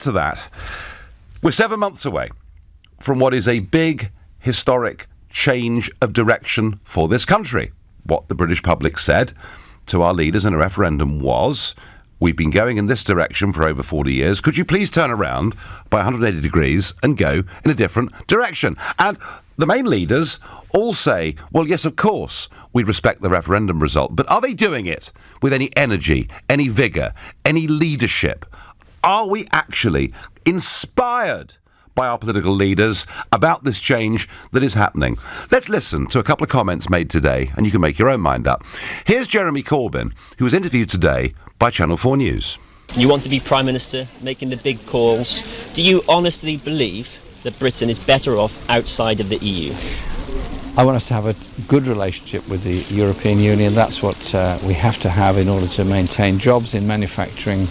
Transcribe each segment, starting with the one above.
to that, we're 7 months away from what is a big, historic change of direction for this country. What the British public said to our leaders in a referendum was, we've been going in this direction for over 40 years. Could you please turn around by 180 degrees and go in a different direction? And the main leaders all say, well, yes, of course, we respect the referendum result. But are they doing it with any energy, any vigour, any leadership? Are we actually inspired by our political leaders about this change that is happening? Let's listen to a couple of comments made today, and you can make your own mind up. Here's Jeremy Corbyn, who was interviewed today by Channel 4 News. You want to be Prime Minister, making the big calls. Do you honestly believe that Britain is better off outside of the EU? I want us to have a good relationship with the European Union. That's what we have to have in order to maintain jobs in manufacturing,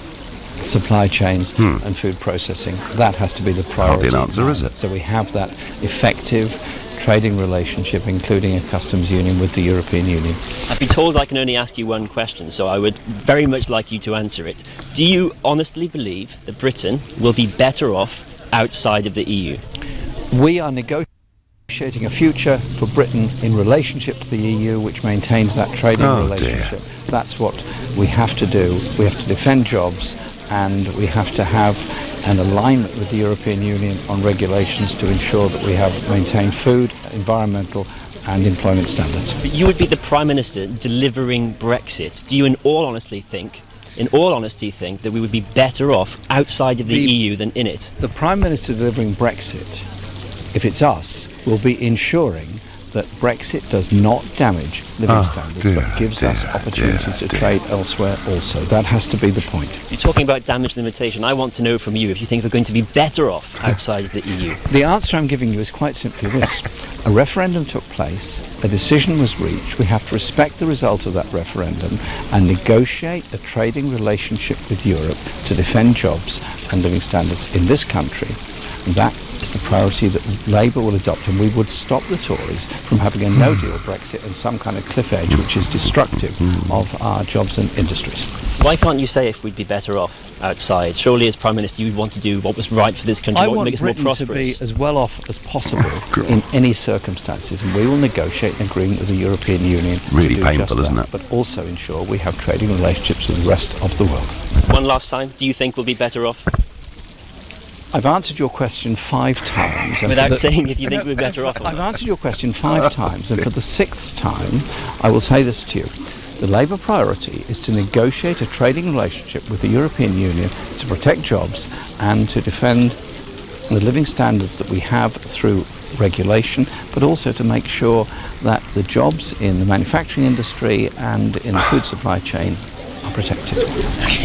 supply chains and food processing. That has to be the priority. Hardly an answer, is it? So we have that effective trading relationship, including a customs union with the European Union. I've been told I can only ask you one question, so I would very much like you to answer it. Do you honestly believe that Britain will be better off outside of the EU? We are negotiating a future for Britain in relationship to the EU, which maintains that trading relationship. Dear. That's what we have to do. We have to defend jobs, and we have to have an alignment with the European Union on regulations to ensure that we have maintained food, environmental and employment standards. But you would be the Prime Minister delivering Brexit. Do you in all honesty think that we would be better off outside of the EU than in it? The Prime Minister delivering Brexit, if it's us, will be ensuring that Brexit does not damage living standards, but gives us opportunities to trade elsewhere also. That has to be the point. You're talking about damage limitation. I want to know from you if you think we're going to be better off outside of the EU. The answer I'm giving you is quite simply this. A referendum took place, a decision was reached, we have to respect the result of that referendum and negotiate a trading relationship with Europe to defend jobs and living standards in this country. And that is the priority that Labour will adopt, and we would stop the Tories from having a no-deal Brexit and some kind of cliff edge which is destructive of our jobs and industries. Why can't you say if we'd be better off outside? Surely as Prime Minister you'd want to do what was right for this country, what would make us more prosperous. I want Britain to be as well off as possible in any circumstances, and we will negotiate an agreement with the European Union really to do painful, just that, isn't it? but also ensure we have trading relationships with the rest of the world. One last time, do you think we'll be better off? I've answered your question 5 times. Without saying if you think we're better off or not. I've answered your question 5 times, and for the 6th time, I will say this to you. The Labour priority is to negotiate a trading relationship with the European Union to protect jobs and to defend the living standards that we have through regulation, but also to make sure that the jobs in the manufacturing industry and in the food supply chain are protected.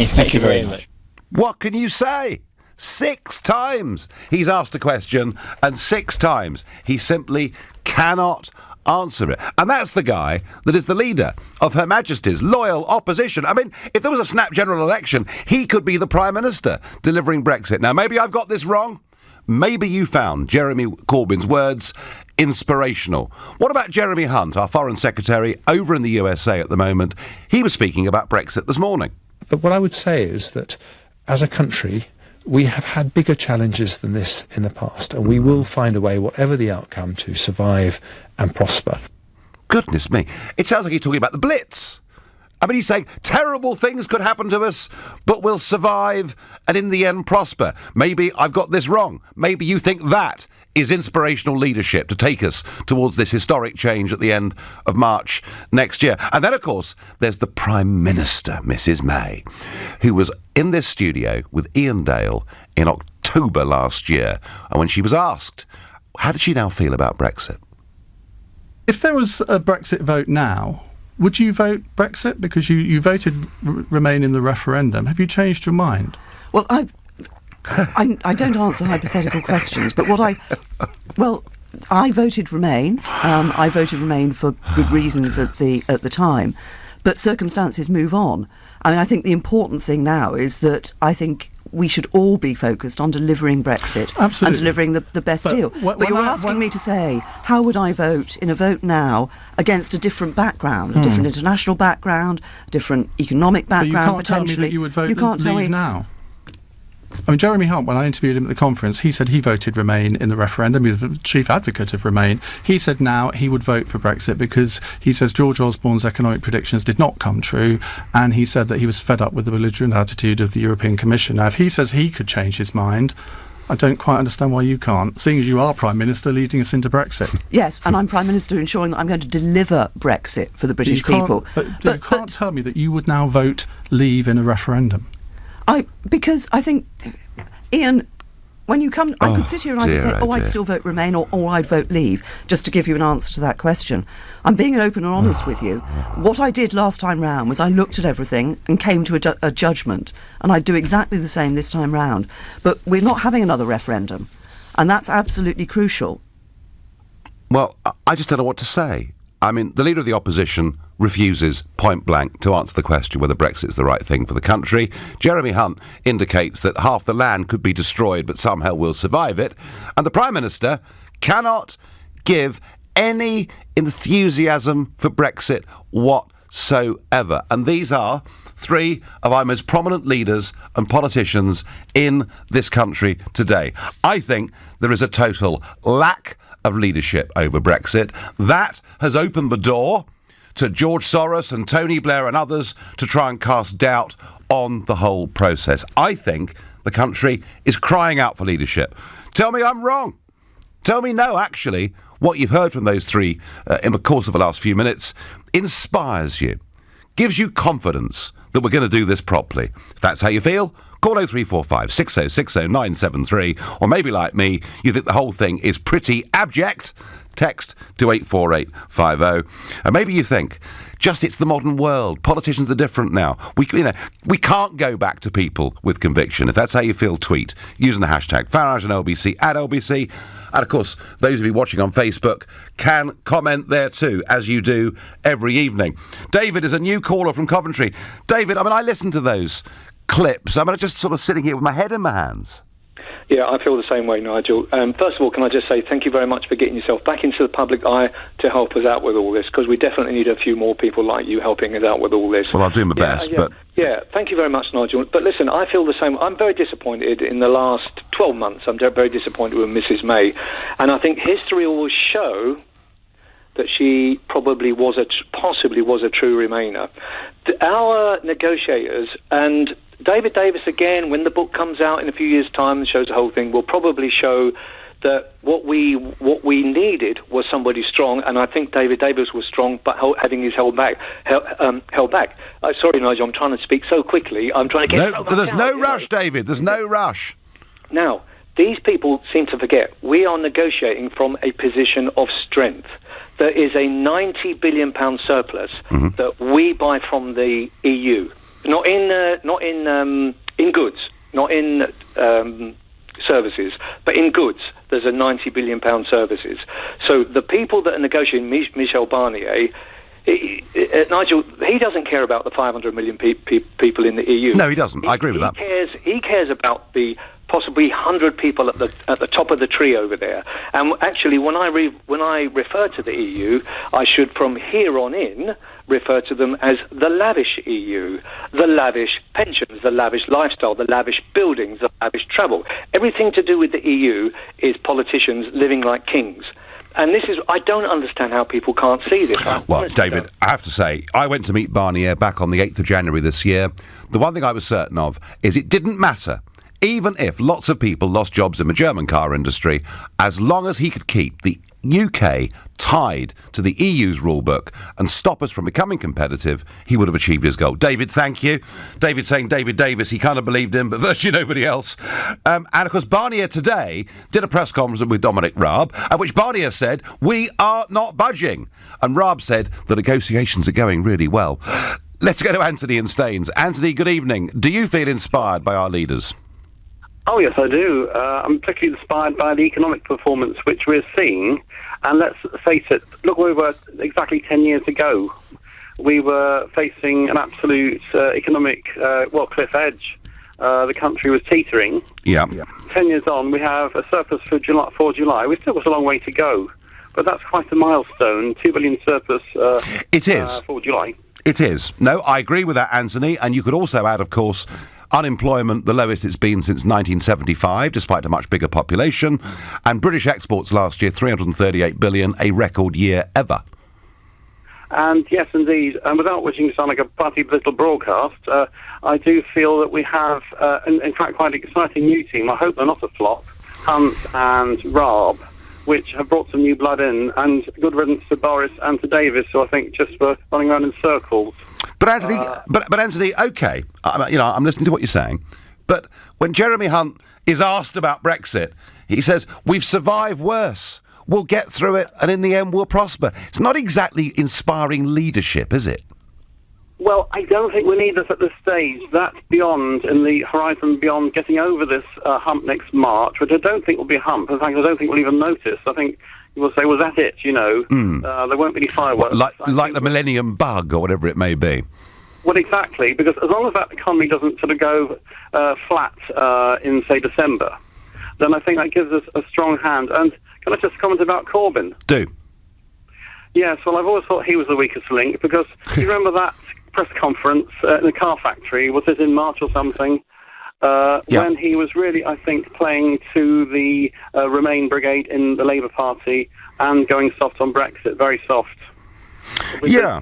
Thank you very much. What can you say? 6 times he's asked a question, and 6 times he simply cannot answer it. And that's the guy that is the leader of Her Majesty's loyal opposition. I mean, if there was a snap general election, he could be the Prime Minister delivering Brexit. Now, maybe I've got this wrong. Maybe you found Jeremy Corbyn's words inspirational. What about Jeremy Hunt, our Foreign Secretary over in the USA at the moment? He was speaking about Brexit this morning. But what I would say is that as a country, we have had bigger challenges than this in the past, and we will find a way, whatever the outcome, to survive and prosper. Goodness me. It sounds like he's talking about the Blitz. I mean, he's saying terrible things could happen to us, but we'll survive and in the end prosper. Maybe I've got this wrong. Maybe you think that is inspirational leadership to take us towards this historic change at the end of March next year. And then, of course, there's the Prime Minister, Mrs May, who was in this studio with Ian Dale in October last year. And when she was asked, how did she now feel about Brexit? If there was a Brexit vote now, would you vote Brexit? Because you voted Remain in the referendum. Have you changed your mind? Well, I don't answer hypothetical questions, but I voted Remain. I voted Remain for good reasons at the time, but circumstances move on. I mean, I think the important thing now is that I think we should all be focused on delivering Brexit. Absolutely. And delivering the best deal. But you're asking me to say, how would I vote in a vote now against a different background, a different international background, a different economic background, but you can't potentially. Tell me that you would vote leave now. I mean, Jeremy Hunt, when I interviewed him at the conference, he said he voted Remain in the referendum. He was the chief advocate of Remain. He said now he would vote for Brexit because he says George Osborne's economic predictions did not come true, and he said that he was fed up with the belligerent attitude of the European Commission. Now, if he says he could change his mind, I don't quite understand why you can't, seeing as you are Prime Minister leading us into Brexit. Yes, and I'm Prime Minister ensuring that I'm going to deliver Brexit for the British people. But you can't tell me that you would now vote Leave in a referendum. Because I think, Ian, when you come, I could sit here and I could say, I'd still vote Remain or I'd vote Leave, just to give you an answer to that question. I'm being open and honest with you. What I did last time round was I looked at everything and came to a judgment, and I'd do exactly the same this time round. But we're not having another referendum, and that's absolutely crucial. Well, I just don't know what to say. I mean, the Leader of the Opposition refuses point blank to answer the question whether Brexit's the right thing for the country. Jeremy Hunt indicates that half the land could be destroyed but somehow we'll survive it. And the Prime Minister cannot give any enthusiasm for Brexit whatsoever. And these are three of our most prominent leaders and politicians in this country today. I think there is a total lack of leadership over Brexit. That has opened the door to George Soros and Tony Blair and others to try and cast doubt on the whole process. I think the country is crying out for leadership. Tell me I'm wrong. Tell me no, actually, what you've heard from those three in the course of the last few minutes inspires you, gives you confidence that we're going to do this properly. If that's how you feel, call 0345 6060 973, or maybe like me, you think the whole thing is pretty abject. Text to 84850. And maybe you think, just it's the modern world. Politicians are different now. We can't go back to people with conviction. If that's how you feel, tweet using the hashtag Farage and LBC at LBC. And of course, those of you watching on Facebook can comment there too, as you do every evening. David is a new caller from Coventry. David, I listen to those clips. I'm just sort of sitting here with my head in my hands. Yeah, I feel the same way, Nigel. First of all, can I just say thank you very much for getting yourself back into the public eye to help us out with all this, because we definitely need a few more people like you helping us out with all this. Well, I'll do my best, but... Yeah, thank you very much, Nigel. But listen, I feel the same. I'm very disappointed in the last 12 months. I'm very disappointed with Mrs May. And I think history will show that she probably possibly was a true Remainer. Our negotiators and David Davis, again, when the book comes out in a few years' time and shows the whole thing, will probably show that what we needed was somebody strong, and I think David Davis was strong, but having his held back. Sorry, Nigel, I'm trying to speak so quickly. I'm trying to get... There's no rush, David. There's no rush. Now, these people seem to forget we are negotiating from a position of strength. There is a £90 billion surplus that we buy from the EU. Not in goods, not in services, but in goods. There's a £90 billion services. So the people that are negotiating, Michel Barnier, Nigel, he doesn't care about the 500 million people in the EU. No, he doesn't. I agree with that. He cares about the possibly 100 people at the top of the tree over there. And actually, when I refer to the EU, I should from here on in refer to them as the lavish EU, the lavish pensions, the lavish lifestyle, the lavish buildings, the lavish travel. Everything to do with the EU is politicians living like kings. And I don't understand how people can't see this. Well, David, I have to say, I went to meet Barnier back on the 8th of January this year. The one thing I was certain of is it didn't matter, even if lots of people lost jobs in the German car industry, as long as he could keep the UK tied to the EU's rulebook and stop us from becoming competitive, he would have achieved his goal. David, thank you. David saying David Davis, he kind of believed him, but virtually nobody else. And of course, Barnier today did a press conference with Dominic Raab, at which Barnier said, we are not budging. And Raab said the negotiations are going really well. Let's go to Anthony in Staines. Anthony, good evening. Do you feel inspired by our leaders? Oh, yes, I do. I'm particularly inspired by the economic performance which we're seeing. And let's face it, look where we were exactly 10 years ago. We were facing an absolute economic, cliff edge. The country was teetering. Yeah. 10 years on, we have a surplus for July. We've still got a long way to go. But that's quite a milestone, 2 billion surplus it is. For July. It is. No, I agree with that, Anthony. And you could also add, of course, unemployment the lowest it's been since 1975, despite a much bigger population, and British exports last year, 338 billion, a record year ever. And yes, indeed, and without wishing to sound like a party political broadcast, I do feel that we have, in fact, quite an exciting new team. I hope they're not a flop. Hunt and Raab, which have brought some new blood in, and good riddance to Boris and to Davis, who I think just were running around in circles. But Anthony, but Anthony, okay, I'm listening to what you're saying, but when Jeremy Hunt is asked about Brexit, he says, we've survived worse. We'll get through it, and in the end, we'll prosper. It's not exactly inspiring leadership, is it? Well, I don't think we need this at this stage. That's beyond, in the horizon beyond getting over this hump next March, which I don't think will be a hump. In fact, I don't think we'll even notice. I think we'll say, was that it, There won't be any fireworks. Like the Millennium Bug, or whatever it may be. Well, exactly, because as long as that economy doesn't sort of go flat in, say, December, then I think that gives us a strong hand. And can I just comment about Corbyn? Do. Yes, well, I've always thought he was the weakest link, because you remember that press conference in the car factory, was it in March or something, when he was really, I think, playing to the Remain brigade in the Labour Party and going soft on Brexit, very soft. Yeah.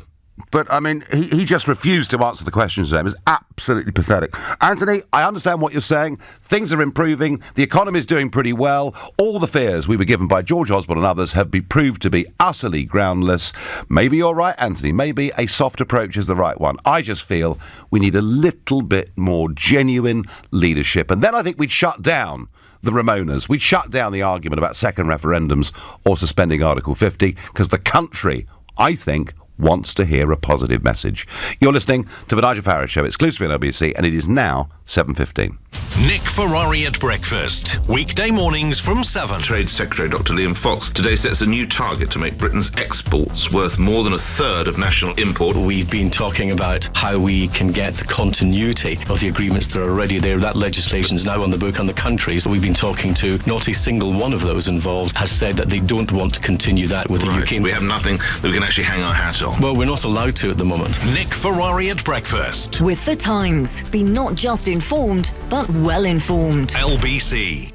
But, I mean, he just refused to answer the questions to them. It's absolutely pathetic. Anthony, I understand what you're saying. Things are improving. The economy's doing pretty well. All the fears we were given by George Osborne and others have been proved to be utterly groundless. Maybe you're right, Anthony. Maybe a soft approach is the right one. I just feel we need a little bit more genuine leadership. And then I think we'd shut down the Ramonas. We'd shut down the argument about second referendums or suspending Article 50, because the country, I think, wants to hear a positive message. You're listening to the Nigel Farage Show, exclusively on LBC, and it is now 7:15. Nick Ferrari at breakfast, weekday mornings from 7. Trade Secretary Dr. Liam Fox today sets a new target to make Britain's exports worth more than a third of national import. We've been talking about how we can get the continuity of the agreements that are already there. That legislation is now on the book on the countries. We've been talking to. Not a single one of those involved has said that they don't want to continue that with the UK. We have nothing that we can actually hang our hat on. Well, we're not allowed to at the moment. Nick Ferrari at breakfast. With The Times. Be not just informed, but well informed. LBC.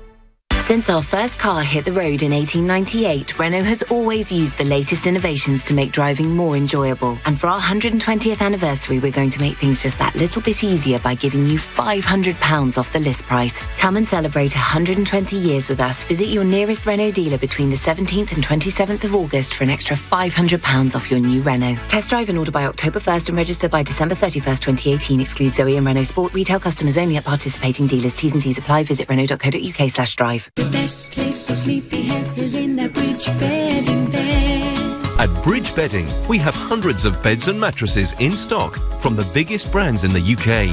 Since our first car hit the road in 1898, Renault has always used the latest innovations to make driving more enjoyable. And for our 120th anniversary, we're going to make things just that little bit easier by giving you £500 off the list price. Come and celebrate 120 years with us. Visit your nearest Renault dealer between the 17th and 27th of August for an extra £500 off your new Renault. Test drive and order by October 1st and register by December 31st, 2018. Excludes Zoe and Renault Sport. Retail customers only at participating dealers. T's and C's apply. Visit Renault.co.uk/drive. The best place for sleepyheads is in their Bridge Bedding bed. At Bridge Bedding, we have hundreds of beds and mattresses in stock from the biggest brands in the UK.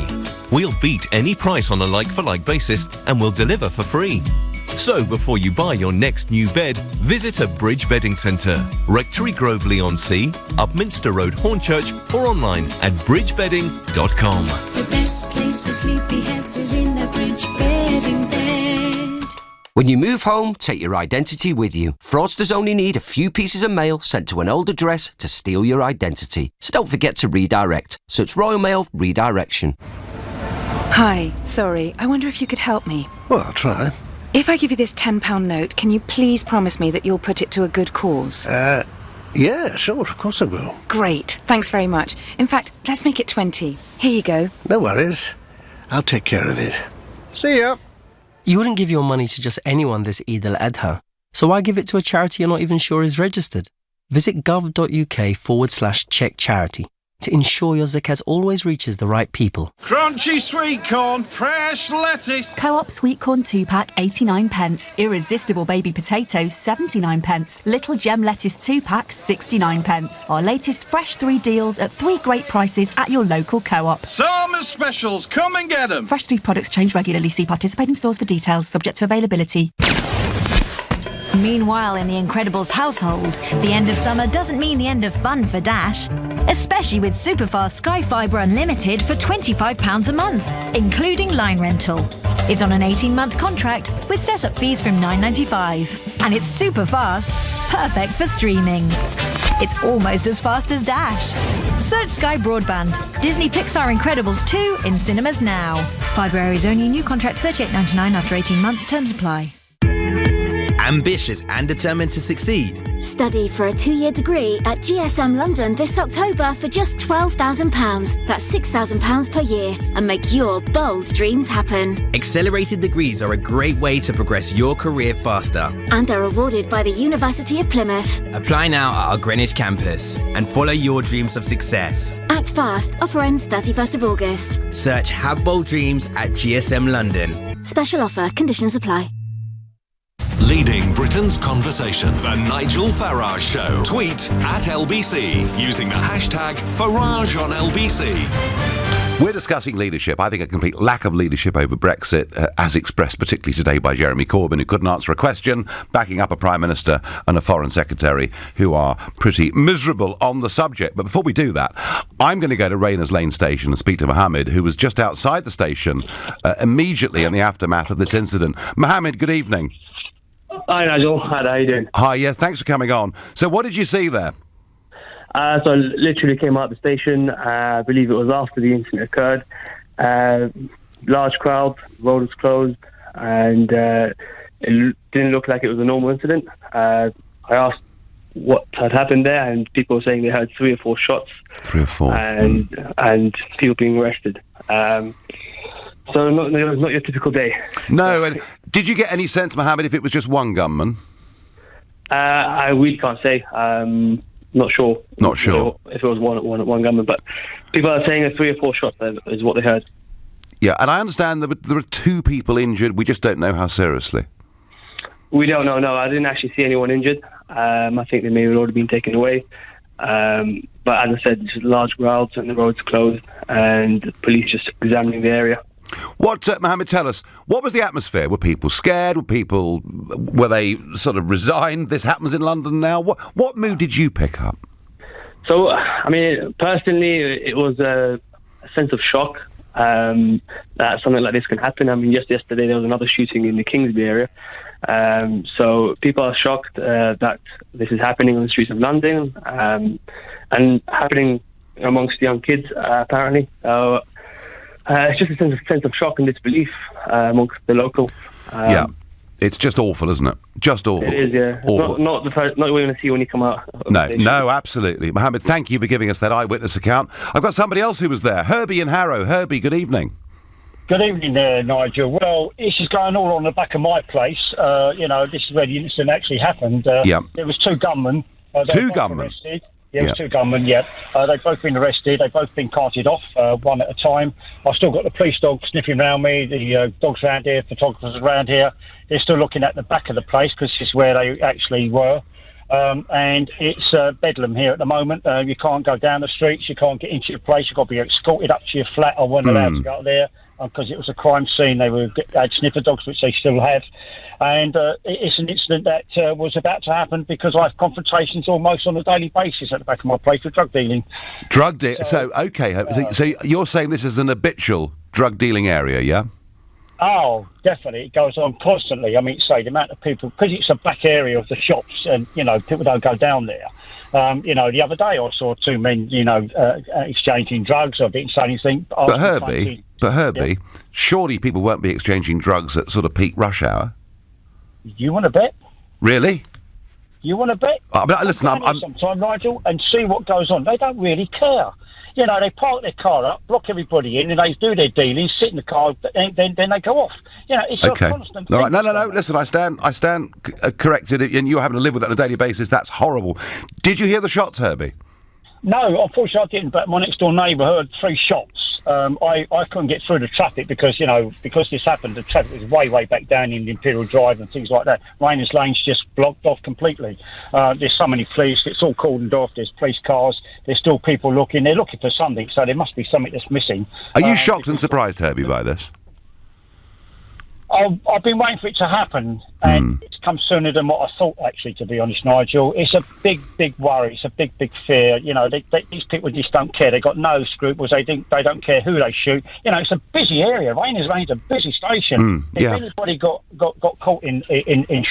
We'll beat any price on a like-for-like basis and we'll deliver for free. So before you buy your next new bed, visit a Bridge Bedding Centre, Rectory Grove, Leigh-on-Sea, Upminster Road, Hornchurch, or online at bridgebedding.com. The best place for sleepyheads is in their Bridge Bedding bed. When you move home, take your identity with you. Fraudsters only need a few pieces of mail sent to an old address to steal your identity. So don't forget to redirect. Search Royal Mail Redirection. Hi, sorry, I wonder if you could help me. Well, I'll try. If I give you this £10 note, can you please promise me that you'll put it to a good cause? Yeah, sure, of course I will. Great, thanks very much. In fact, let's make it 20. Here you go. No worries. I'll take care of it. See ya. You wouldn't give your money to just anyone this Eid al-Adha, so why give it to a charity you're not even sure is registered? Visit gov.uk/check charity to ensure your zakat always reaches the right people. Crunchy sweet corn, fresh lettuce. Co-op sweet corn 2-pack 89p. Irresistible baby potatoes 79p. Little gem lettuce 2-pack 69p. Our latest fresh 3 deals at 3 great prices at your local co-op. Summer specials, come and get them. Fresh 3 products change regularly. See participating stores for details, subject to availability. Meanwhile, in the Incredibles household, the end of summer doesn't mean the end of fun for Dash. Especially with Superfast Sky Fibre Unlimited for £25 a month, including line rental. It's on an 18-month contract with set-up fees from £9.95. And it's super fast, perfect for streaming. It's almost as fast as Dash. Search Sky Broadband. Disney Pixar Incredibles 2 in cinemas now. February's only new contract $38.99 after 18 months. Terms apply. Ambitious and determined to succeed. Study for a 2-year degree at GSM London this October for just £12,000. That's £6,000 per year. And make your bold dreams happen. Accelerated degrees are a great way to progress your career faster. And they're awarded by the University of Plymouth. Apply now at our Greenwich campus and follow your dreams of success. Act fast. Offer ends 31st of August. Search Have Bold Dreams at GSM London. Special offer. Conditions apply. Leading Britain's conversation. The Nigel Farage Show. Tweet at LBC using the hashtag #FarageOnLBC. We're discussing leadership. I think a complete lack of leadership over Brexit, as expressed particularly today by Jeremy Corbyn, who couldn't answer a question, backing up a Prime Minister and a Foreign Secretary who are pretty miserable on the subject. But before we do that, I'm going to go to Rayners Lane Station and speak to Mohammed, who was just outside the station immediately in the aftermath of this incident. Mohammed, good evening. Hi, Nigel. Hi, how you doing? Hi, yeah, thanks for coming on. So what did you see there? So I literally came out of the station. I believe it was after the incident occurred. Large crowd, road was closed, and it didn't look like it was a normal incident. I asked what had happened there, and people were saying they heard 3 or 4 shots. 3 or 4. And people being arrested. So it was not your typical day. No, and did you get any sense, Mohammed, if it was just one gunman? I really can't say. Not sure. Not sure. If it was one gunman, but people are saying 3 or 4 shots is what they heard. Yeah, and I understand there are 2 people injured. We just don't know how seriously. We don't know, no. I didn't actually see anyone injured. I think they may have already been taken away. But as I said, just large crowds and the roads closed and the police just examining the area. What, Mohammed, tell us, what was the atmosphere? Were people scared? Were they sort of resigned? This happens in London now. What mood did you pick up? So, I mean, personally, it was a sense of shock that something like this can happen. I mean, just yesterday there was another shooting in the Kingsby area. So people are shocked that this is happening on the streets of London and happening amongst young kids, apparently. It's just a sense of shock and disbelief amongst the locals. Yeah, it's just awful, isn't it? Just awful. It is, yeah. Awful. Not what you're going to see when you come out. No, absolutely. Mohammed, thank you for giving us that eyewitness account. I've got somebody else who was there. Herbie in Harrow. Herbie, good evening. Good evening there, Nigel. Well, this is going all on the back of my place. This is where the incident actually happened. There was 2 gunmen. 2 gunmen? Yeah, it was 2 gunmen, yeah. They've both been arrested. They've both been carted off, one at a time. I've still got the police dogs sniffing around me, the dogs around here, photographers around here. They're still looking at the back of the place because this is where they actually were. And it's bedlam here at the moment. You can't go down the streets. You can't get into your place. You've got to be escorted up to your flat. I wasn't allowed to go there because it was a crime scene. They had sniffer dogs, which they still have. And it's an incident that was about to happen because I have confrontations almost on a daily basis at the back of my place with drug dealing. Drug dealing? So you're saying this is an habitual drug dealing area, yeah? Oh, definitely. It goes on constantly. I mean, say, the amount of people, because it's a back area of the shops and, people don't go down there. The other day I saw 2 men, exchanging drugs. I didn't say anything. But Herbie, surely people won't be exchanging drugs at sort of peak rush hour? You want to bet? Really? You want to bet? Listen, I'm sometime, Nigel, and see what goes on. They don't really care. They park their car up, block everybody in, and they do their dealing, sit in the car, and then they go off. It's okay. A constant All thing. right. No. Listen, I stand corrected, and you're having to live with that on a daily basis. That's horrible. Did you hear the shots, Herbie? No, unfortunately I didn't, but my next door neighbour heard 3 shots. I couldn't get through the traffic because this happened, the traffic was way back down in the Imperial Drive and things like that. Rayners Lane's just blocked off completely. There's so many police, it's all cordoned off, there's police cars, there's still people looking, they're looking for something, so there must be something that's missing. Are you shocked and surprised, Herbie, by this? I've been waiting for it to happen, and it's come sooner than what I thought, actually, to be honest, Nigel. It's a big worry. It's a big fear. These people just don't care. They've got no scruples. They don't care who they shoot. It's a busy area. Rayners Lane's a busy station. If anybody got caught in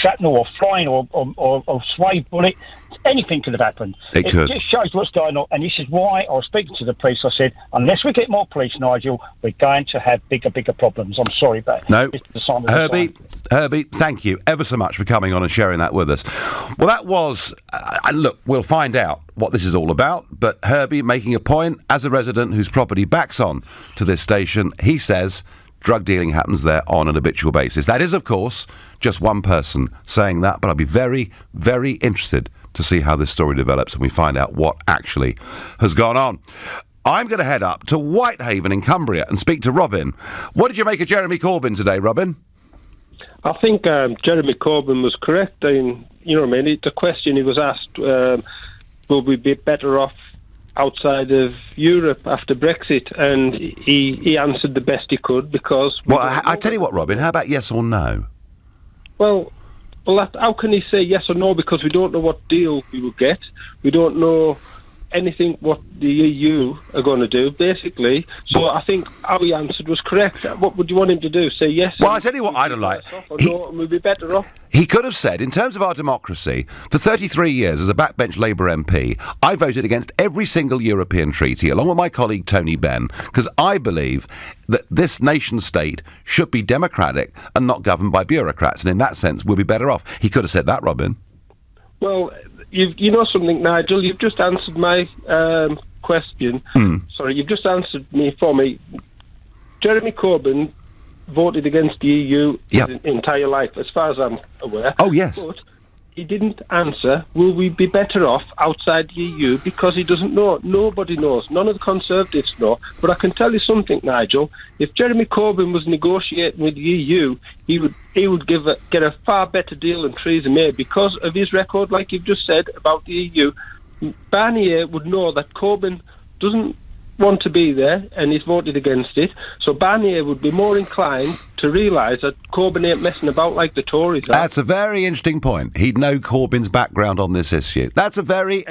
shrapnel or flying or sway bullet, anything could have happened. It could. Just shows what's going on. And this is why I was speaking to the police. I said, unless we get more police, Nigel, we're going to have bigger problems. I'm sorry, but no. it's the sign of the time. Herbie, thank you ever so much for coming on and sharing that with us. Well, that was... look, we'll find out what this is all about, but Herbie making a point, as a resident whose property backs on to this station, he says drug dealing happens there on an habitual basis. That is, of course, just one person saying that, but I'll be very, very interested to see how this story develops and we find out what actually has gone on. I'm going to head up to Whitehaven in Cumbria and speak to Robin. What did you make of Jeremy Corbyn today, Robin? I think Jeremy Corbyn was correct. The question he was asked, will we be better off outside of Europe after Brexit? And he answered the best he could because... Well, I tell you what, Robin, how about yes or no? Well, how can he say yes or no? Because we don't know what deal we will get. We don't know anything what the EU are going to do, basically. So I think how he answered was correct. What would you want him to do? Say yes? Well, I tell you what I don't like. Or no, and we'll be better off? He could have said, in terms of our democracy, for 33 years as a backbench Labour MP, I voted against every single European treaty, along with my colleague Tony Benn, because I believe that this nation-state should be democratic and not governed by bureaucrats, and in that sense, we'll be better off. He could have said that, Robin. Well, you know something, Nigel? You've just answered my question. Sorry, you've just answered for me. Jeremy Corbyn voted against the EU his entire life, as far as I'm aware. Oh, yes. But he didn't answer, will we be better off outside the EU, because he doesn't know. Nobody knows. None of the Conservatives know. But I can tell you something, Nigel. If Jeremy Corbyn was negotiating with the EU, he would get a far better deal than Theresa May because of his record, like you've just said, about the EU. Barnier would know that Corbyn doesn't want to be there and he's voted against it, so Barnier would be more inclined to realise that Corbyn ain't messing about like the Tories are. That's a very interesting point. He'd know Corbyn's background on this issue. That's a very...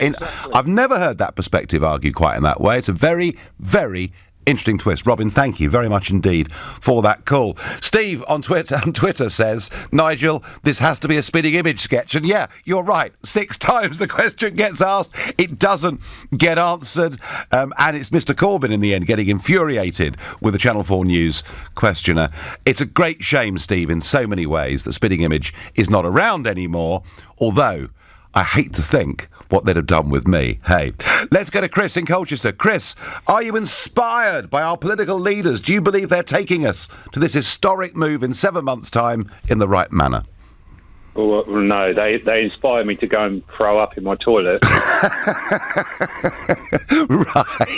I've never heard that perspective argued quite in that way. It's a very, very interesting twist. Robin, thank you very much indeed for that call. Steve on Twitter says, Nigel, this has to be a spitting image sketch. And yeah, you're right. 6 times the question gets asked, it doesn't get answered. And it's Mr. Corbyn in the end getting infuriated with the Channel 4 News questioner. It's a great shame, Steve, in so many ways that spitting image is not around anymore, although I hate to think what they'd have done with me. Hey, let's go to Chris in Colchester. Chris, are you inspired by our political leaders? Do you believe they're taking us to this historic move in 7 months' time in the right manner? Well, no, they inspire me to go and throw up in my toilet. Right.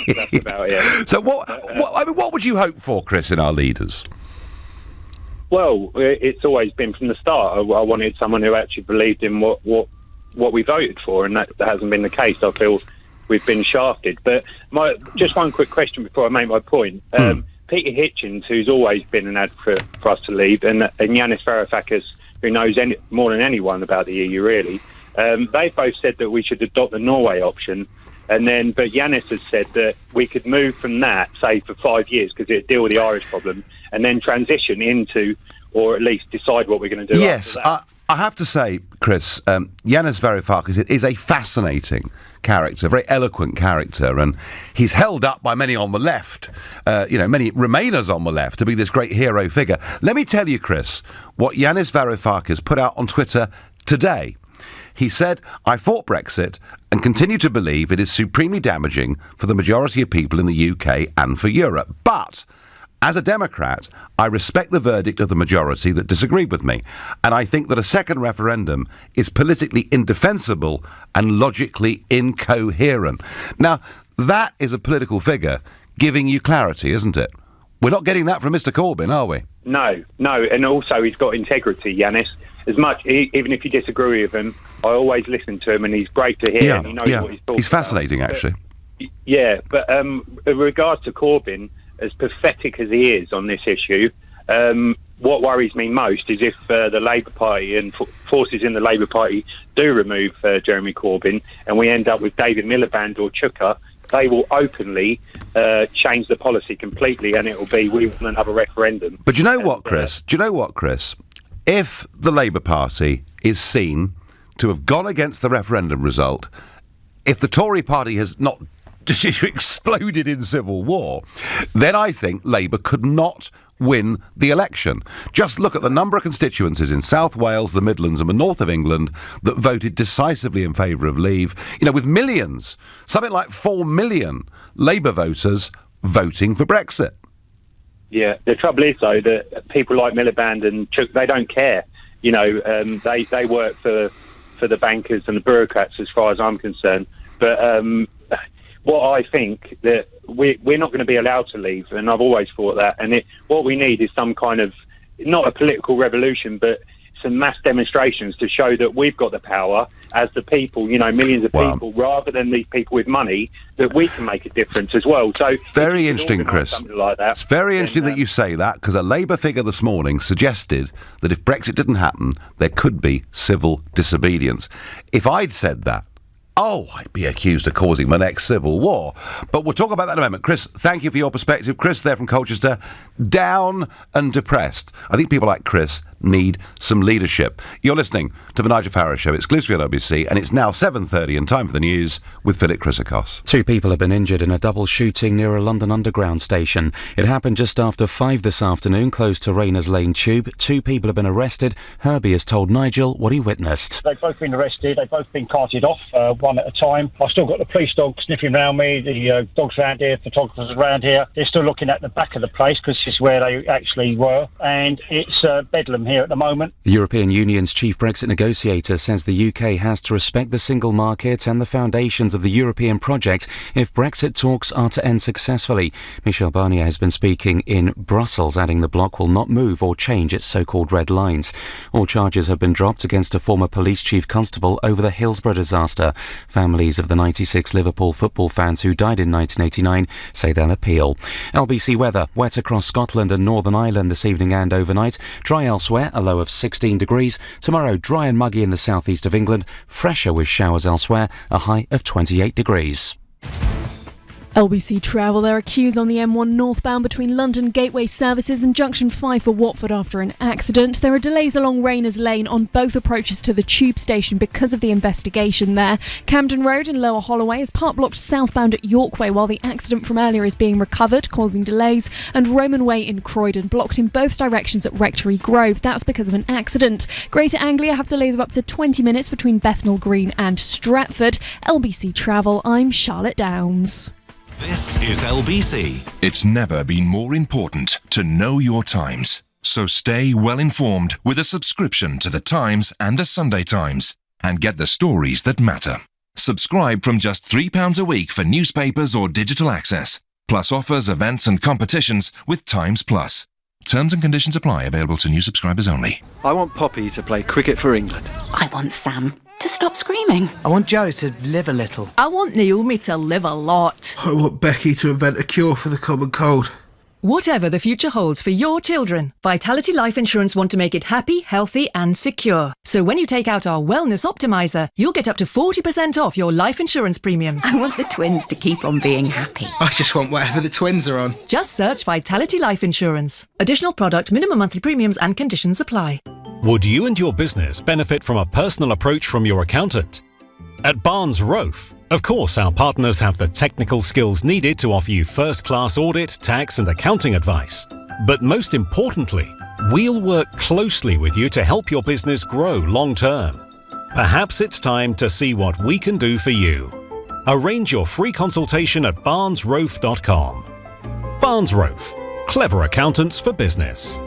That's about it. So what would you hope for, Chris, in our leaders? Well, it's always been from the start. I wanted someone who actually believed in what we voted for, and that hasn't been the case. I feel we've been shafted. But just one quick question before I make my point. Peter Hitchens, who's always been an advocate for us to leave, and Yanis Varoufakis, who knows more than anyone about the EU, really, they both said that we should adopt the Norway option. But Yanis has said that we could move from that, say, for 5 years, because it'd deal with the Irish problem, and then transition into, or at least decide what we're going to do after that. I have to say, Chris, Yanis Varoufakis is a fascinating character, very eloquent character, and he's held up by many on the left, many Remainers on the left, to be this great hero figure. Let me tell you, Chris, what Yanis Varoufakis put out on Twitter today. He said, I fought Brexit and continue to believe it is supremely damaging for the majority of people in the UK and for Europe. But as a Democrat, I respect the verdict of the majority that disagreed with me, and I think that a second referendum is politically indefensible and logically incoherent. Now, that is a political figure giving you clarity, isn't it? We're not getting that from Mr. Corbyn, are we? No, and also he's got integrity, Yanis. As much, even if you disagree with him, I always listen to him, and he's great to hear, and he knows what he's talking about. He's fascinating, actually. But in regards to Corbyn, as pathetic as he is on this issue, what worries me most is if the Labour Party and forces in the Labour Party do remove Jeremy Corbyn and we end up with David Miliband or Chuka, they will openly change the policy completely, and it will be, we want another referendum. But do you know what, Chris? If the Labour Party is seen to have gone against the referendum result, if the Tory party has not exploded in civil war, then I think Labour could not win the election. Just look at the number of constituencies in South Wales, the Midlands and the north of England that voted decisively in favour of leave. You know, with millions, something like 4 million Labour voters voting for Brexit. Yeah, the trouble is, though, that people like Miliband and Chuck, they don't care. You know, they work for the bankers and the bureaucrats, as far as I'm concerned. But what I think that we're not going to be allowed to leave, and I've always thought that. And what we need is some kind of, not a political revolution, but some mass demonstrations to show that we've got the power as the people, you know, millions of people, rather than these people with money, that we can make a difference as well. So very interesting, Chris. Something like that. It's very interesting that you say that, because a Labour figure this morning suggested that if Brexit didn't happen, there could be civil disobedience. If I'd said that, I'd be accused of causing my next civil war. But we'll talk about that in a moment. Chris, thank you for your perspective. Chris there from Colchester, down and depressed. I think people like Chris need some leadership. You're listening to The Nigel Farage Show, exclusively on LBC, and it's now 7:30 and time for the news with Philip Chrysakos. 2 people have been injured in a double shooting near a London Underground station. It happened just after 5 this afternoon, close to Rayners Lane Tube. 2 people have been arrested. Herbie has told Nigel what he witnessed. They've both been arrested. They've both been carted off, one at a time. I've still got the police dog sniffing around me, the dogs around here, photographers around here. They're still looking at the back of the place, because this is where they actually were, and it's bedlam here at the moment. The European Union's chief Brexit negotiator says the UK has to respect the single market and the foundations of the European project if Brexit talks are to end successfully. Michel Barnier has been speaking in Brussels, adding the bloc will not move or change its so-called red lines. All charges have been dropped against a former police chief constable over the Hillsborough disaster. Families of the 96 Liverpool football fans who died in 1989 say they'll appeal. LBC weather, wet across Scotland and Northern Ireland this evening and overnight. Dry elsewhere, a low of 16 degrees. Tomorrow, dry and muggy in the southeast of England. Fresher with showers elsewhere, a high of 28 degrees. LBC Travel, there are queues on the M1 northbound between London Gateway Services and Junction 5 for Watford after an accident. There are delays along Rayners Lane on both approaches to the tube station because of the investigation there. Camden Road in Lower Holloway is part blocked southbound at York Way while the accident from earlier is being recovered, causing delays. And Roman Way in Croydon blocked in both directions at Rectory Grove. That's because of an accident. Greater Anglia have delays of up to 20 minutes between Bethnal Green and Stratford. LBC Travel, I'm Charlotte Downs. This is LBC. It's never been more important to know your Times. So stay well informed with a subscription to The Times and The Sunday Times and get the stories that matter. Subscribe from just £3 a week for newspapers or digital access, plus offers, events and competitions with Times Plus. Terms and conditions apply. Available to new subscribers only. I want Poppy to play cricket for England. I want Sam to stop screaming. I want Joe to live a little. I want Naomi to live a lot. I want Becky to invent a cure for the common cold. Whatever the future holds for your children, Vitality Life Insurance want to make it happy, healthy and secure. So when you take out our Wellness Optimizer, you'll get up to 40% off your life insurance premiums. I want the twins to keep on being happy. I just want whatever the twins are on. Just search Vitality Life Insurance. Additional product, minimum monthly premiums and conditions apply. Would you and your business benefit from a personal approach from your accountant? At Barnes Rofe, of course, our partners have the technical skills needed to offer you first-class audit, tax and accounting advice. But most importantly, we'll work closely with you to help your business grow long-term. Perhaps it's time to see what we can do for you. Arrange your free consultation at barnesrofe.com. Barnes Rofe, clever accountants for business.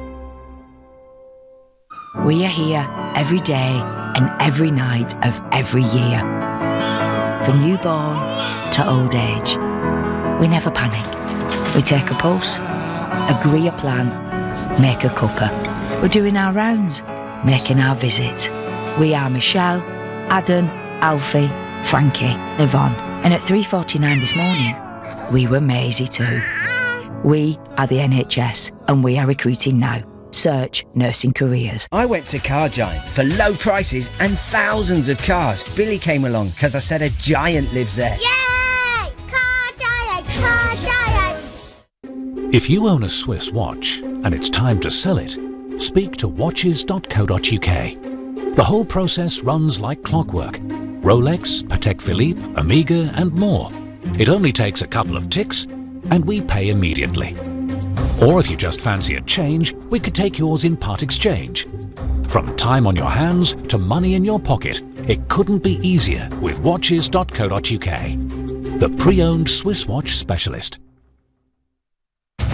We are here every day and every night of every year. From newborn to old age. We never panic. We take a pulse, agree a plan, make a cuppa. We're doing our rounds, making our visits. We are Michelle, Adam, Alfie, Frankie, Yvonne. And at 3:49 this morning, we were Maisie too. We are the NHS and we are recruiting now. Search nursing careers. I went to Car Giant for low prices and thousands of cars. Billy came along because I said a giant lives there. Yay! Car Giant! Car Giant! If you own a Swiss watch and it's time to sell it, speak to watches.co.uk. The whole process runs like clockwork. Rolex, Patek Philippe, Omega and more. It only takes a couple of ticks and we pay immediately. Or if you just fancy a change, we could take yours in part exchange. From time on your hands to money in your pocket, it couldn't be easier with watches.co.uk. The pre-owned Swiss watch specialist.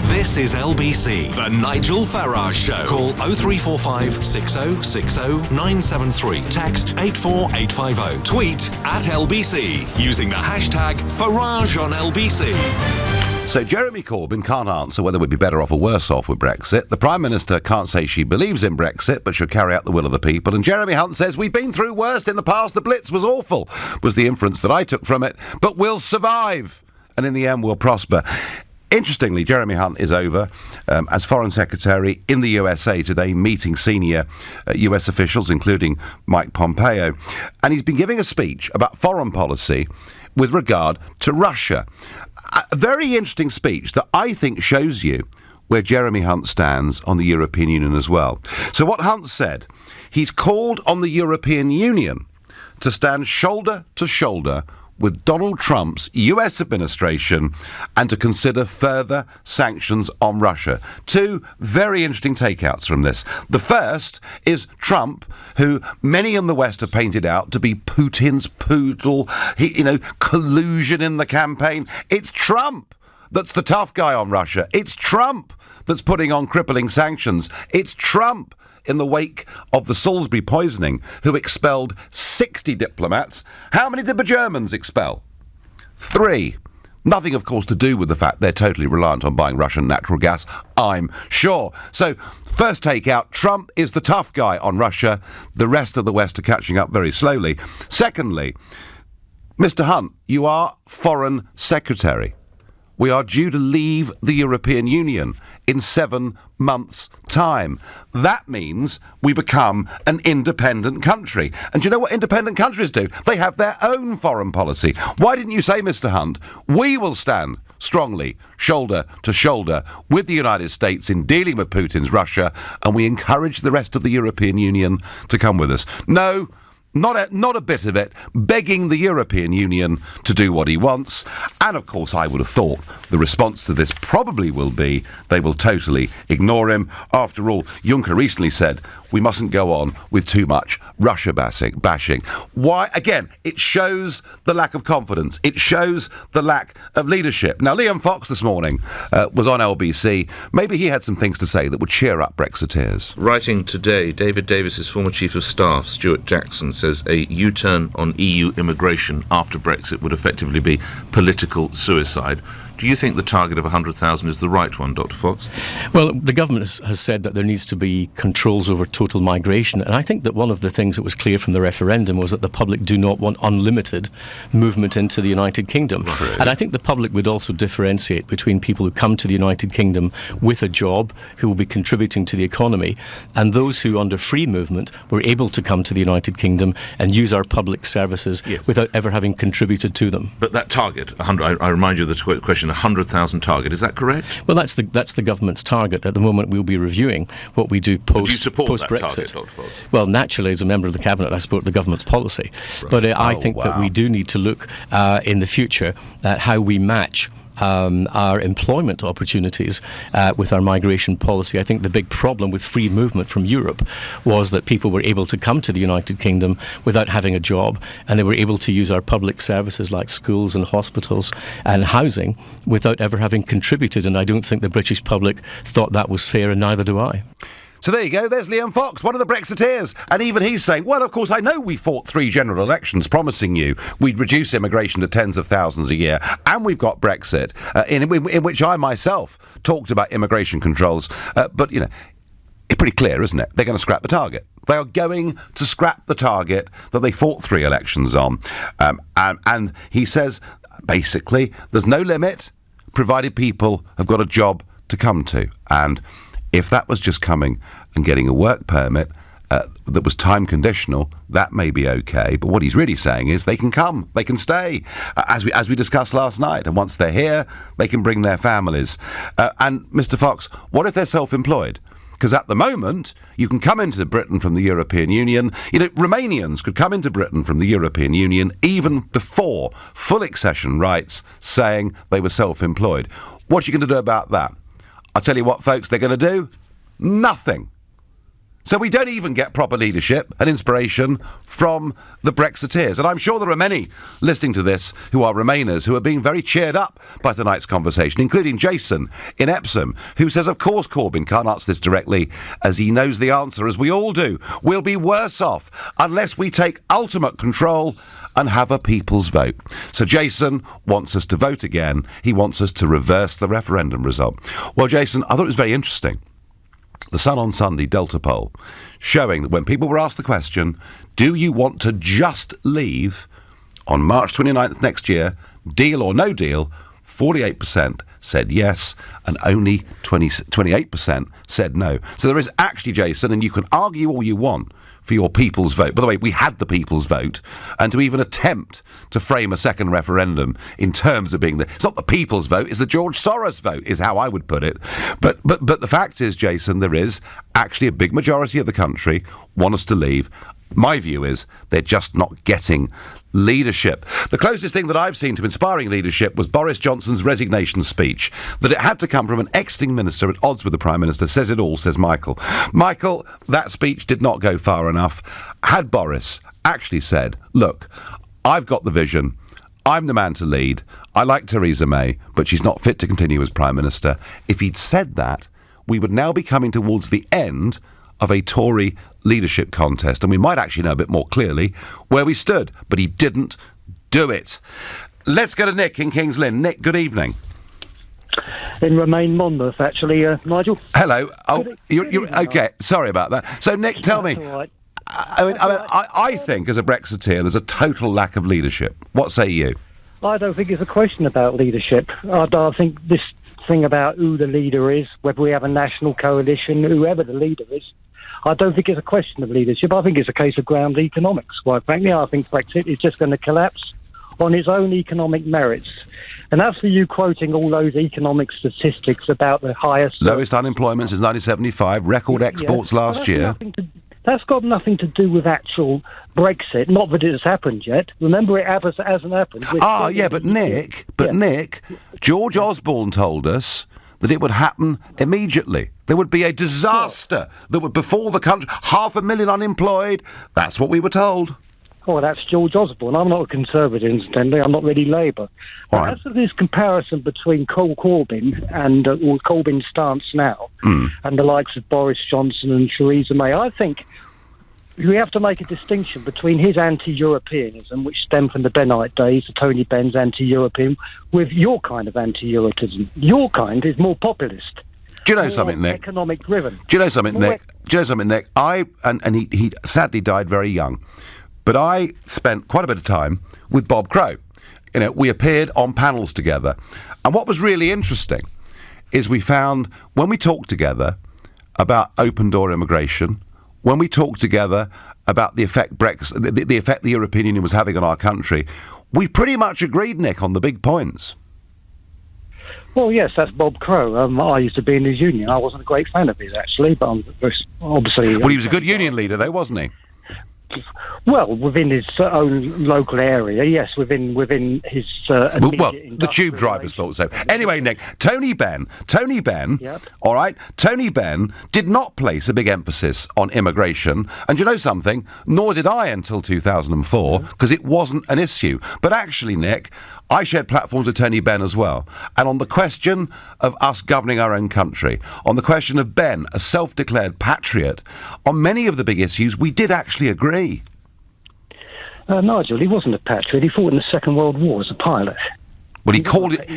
This is LBC, the Nigel Farage Show. Call 0345 6060 973. Text 84850. Tweet at LBC using the hashtag Farage on LBC. So Jeremy Corbyn can't answer whether we'd be better off or worse off with Brexit. The Prime Minister can't say she believes in Brexit, but she'll carry out the will of the people. And Jeremy Hunt says, we've been through worse in the past. The Blitz was awful, was the inference that I took from it. But we'll survive. And in the end, we'll prosper. Interestingly, Jeremy Hunt is over as Foreign Secretary in the USA today, meeting senior US officials, including Mike Pompeo. And he's been giving a speech about foreign policy with regard to Russia. A very interesting speech that I think shows you where Jeremy Hunt stands on the European Union as well. So what Hunt said, he's called on the European Union to stand shoulder to shoulder with Donald Trump's US administration and to consider further sanctions on Russia. Two very interesting takeouts from this. The first is Trump, who many in the West have painted out to be Putin's poodle, collusion in the campaign. It's Trump that's the tough guy on Russia. It's Trump that's putting on crippling sanctions. It's Trump in the wake of the Salisbury poisoning, who expelled 60 diplomats. How many did the Germans expel? 3. Nothing, of course, to do with the fact they're totally reliant on buying Russian natural gas, I'm sure. So, first takeout, Trump is the tough guy on Russia. The rest of the West are catching up very slowly. Secondly, Mr. Hunt, you are Foreign Secretary. We are due to leave the European Union in 7 months' time. That means we become an independent country. And do you know what independent countries do? They have their own foreign policy. Why didn't you say, Mr. Hunt, we will stand strongly, shoulder to shoulder, with the United States in dealing with Putin's Russia, and we encourage the rest of the European Union to come with us? No. Not a bit of it, begging the European Union to do what he wants. And, of course, I would have thought the response to this probably will be they will totally ignore him. After all, Juncker recently said we mustn't go on with too much Russia bashing. Why? Again, it shows the lack of confidence. It shows the lack of leadership. Now, Liam Fox this morning was on LBC. Maybe he had some things to say that would cheer up Brexiteers. Writing today, David Davis's former Chief of Staff, Stuart Jackson, says a U-turn on EU immigration after Brexit would effectively be political suicide. Do you think the target of 100,000 is the right one, Dr. Fox? Well, the government has said that there needs to be controls over total migration, and I think that one of the things that was clear from the referendum was that the public do not want unlimited movement into the United Kingdom. True. And I think the public would also differentiate between people who come to the United Kingdom with a job, who will be contributing to the economy, and those who, under free movement, were able to come to the United Kingdom and use our public services without ever having contributed to them. But that target, 100, I remind you of the question, 100,000 target, is that correct? Well, that's the government's target. At the moment, we'll be reviewing what we do post-Brexit. Do you support that target, Dr. Fox? Well, naturally, as a member of the Cabinet, I support the government's policy. Right. But I think that we do need to look in the future at how we match our employment opportunities with our migration policy. I think the big problem with free movement from Europe was that people were able to come to the United Kingdom without having a job, and they were able to use our public services like schools and hospitals and housing without ever having contributed, and I don't think the British public thought that was fair, and neither do I. So there you go, there's Liam Fox, one of the Brexiteers. And even he's saying, well, of course, I know we fought 3 general elections promising you we'd reduce immigration to tens of thousands a year, and we've got Brexit, in which I myself talked about immigration controls. But, you know, it's pretty clear, isn't it? They're going to scrap the target. They are going to scrap the target that they fought 3 elections on. And he says, basically, there's no limit, provided people have got a job to come to. And if that was just coming and getting a work permit that was time conditional, that may be okay. But what he's really saying is they can come, they can stay, as we discussed last night. And once they're here, they can bring their families. And Mr. Fox, what if they're self-employed? Because at the moment, you can come into Britain from the European Union. Romanians could come into Britain from the European Union even before full accession rights, saying they were self-employed. What are you going to do about that? I'll tell you what, folks, they're going to do nothing. So we don't even get proper leadership and inspiration from the Brexiteers. And I'm sure there are many listening to this who are Remainers who are being very cheered up by tonight's conversation, including Jason in Epsom, who says, of course, Corbyn can't answer this directly, as he knows the answer, as we all do. We'll be worse off unless we take ultimate control and have a people's vote. So Jason wants us to vote again. He wants us to reverse the referendum result. Well, Jason, I thought it was very interesting. The Sun on Sunday Delta poll showing that when people were asked the question, do you want to just leave on March 29th next year, deal or no deal, 48% said yes and only 28% said no. So there is actually, Jason, and you can argue all you want for your people's vote. By the way, we had the people's vote, and to even attempt to frame a second referendum in terms of being it's not the people's vote, it's the George Soros vote, is how I would put it. But the fact is, Jason, there is actually a big majority of the country want us to leave. My view is they're just not getting leadership. The closest thing that I've seen to inspiring leadership was Boris Johnson's resignation speech. That it had to come from an exiting minister at odds with the Prime Minister says it all, says Michael. Michael, that speech did not go far enough. Had Boris actually said, look, I've got the vision, I'm the man to lead, I like Theresa May, but she's not fit to continue as Prime Minister. If he'd said that, we would now be coming towards the end of a Tory leadership contest, and we might actually know a bit more clearly where we stood, but he didn't do it. Let's go to Nick in Kings Lynn. Nick, good evening. In Remain Monmouth, actually, Nigel. Hello. Oh, you're okay. Sorry about that. So, Nick, tell me. Right. I think as a Brexiteer, there's a total lack of leadership. What say you? I don't think it's a question about leadership. I think this thing about who the leader is, whether we have a national coalition, whoever the leader is, I don't think it's a question of leadership. I think it's a case of ground economics, quite frankly. I think Brexit is just going to collapse on its own economic merits. And as for you quoting all those economic statistics about the highest... lowest unemployment since 1975, record exports last year. That's got nothing to do with actual Brexit. Not that it has happened yet. Remember, it hasn't happened. Nick, George Osborne told us that it would happen immediately. There would be a disaster that would befall the country. 500,000 unemployed. That's what we were told. Oh, that's George Osborne. I'm not a Conservative, incidentally. I'm not really Labour. Right. As for this comparison between Corbyn and Corbyn's stance now and the likes of Boris Johnson and Theresa May, I think we have to make a distinction between his anti-Europeanism, which stemmed from the Bennite days, the Tony Benn's anti-European, with your kind of anti-Europeanism. Your kind is more populist. Do you know something, Nick? Economic driven. Do you know something, Nick? He sadly died very young. But I spent quite a bit of time with Bob Crow. We appeared on panels together. And what was really interesting is we found when we talked together about open-door immigration, when we talked together about the effect Brexit, the effect the European Union was having on our country, we pretty much agreed, Nick, on the big points. Well, yes, that's Bob Crow. I used to be in his union. I wasn't a great fan of his, actually, but obviously... Well, he was a good union leader, though, wasn't he? Well, within his own local area, yes, within his the tube drivers thought so. Anyway, Nick, Tony Benn, yep. All right, Tony Benn did not place a big emphasis on immigration, and you know something? Nor did I until 2004, because it wasn't an issue. But actually, Nick, I shared platforms with Tony Benn as well, and on the question of us governing our own country, on the question of Benn, a self-declared patriot, on many of the big issues, we did actually agree. Nigel, he wasn't a patriot. He fought in the Second World War as a pilot. Well, he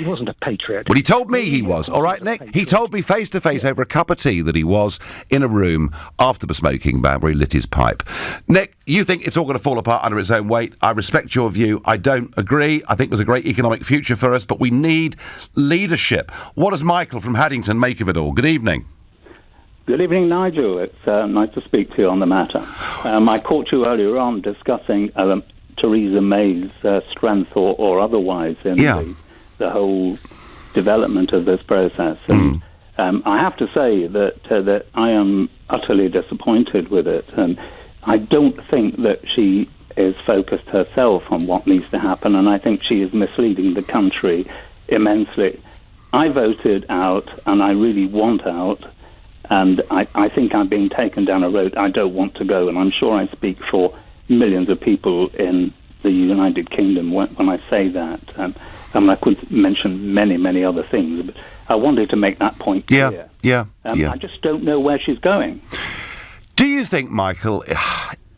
wasn't a patriot. Well, he told me he was. All right, Nick? He told me face-to-face over a cup of tea that he was in a room after the smoking ban where he lit his pipe. Nick, you think it's all going to fall apart under its own weight. I respect your view. I don't agree. I think there's a great economic future for us, but we need leadership. What does Michael from Haddington make of it all? Good evening. Good evening, Nigel. It's nice to speak to you on the matter. I caught you earlier on discussing Theresa May's strength or otherwise in the whole development of this process. And I have to say that I am utterly disappointed with it. I don't think that she is focused herself on what needs to happen, and I think she is misleading the country immensely. I voted out, and I really want out, and I think I'm being taken down a road I don't want to go, and I'm sure I speak for millions of people in the United Kingdom when I say that. I could mention many, many other things, but I wanted to make that point clear. Yeah. I just don't know where she's going. Do you think, Michael,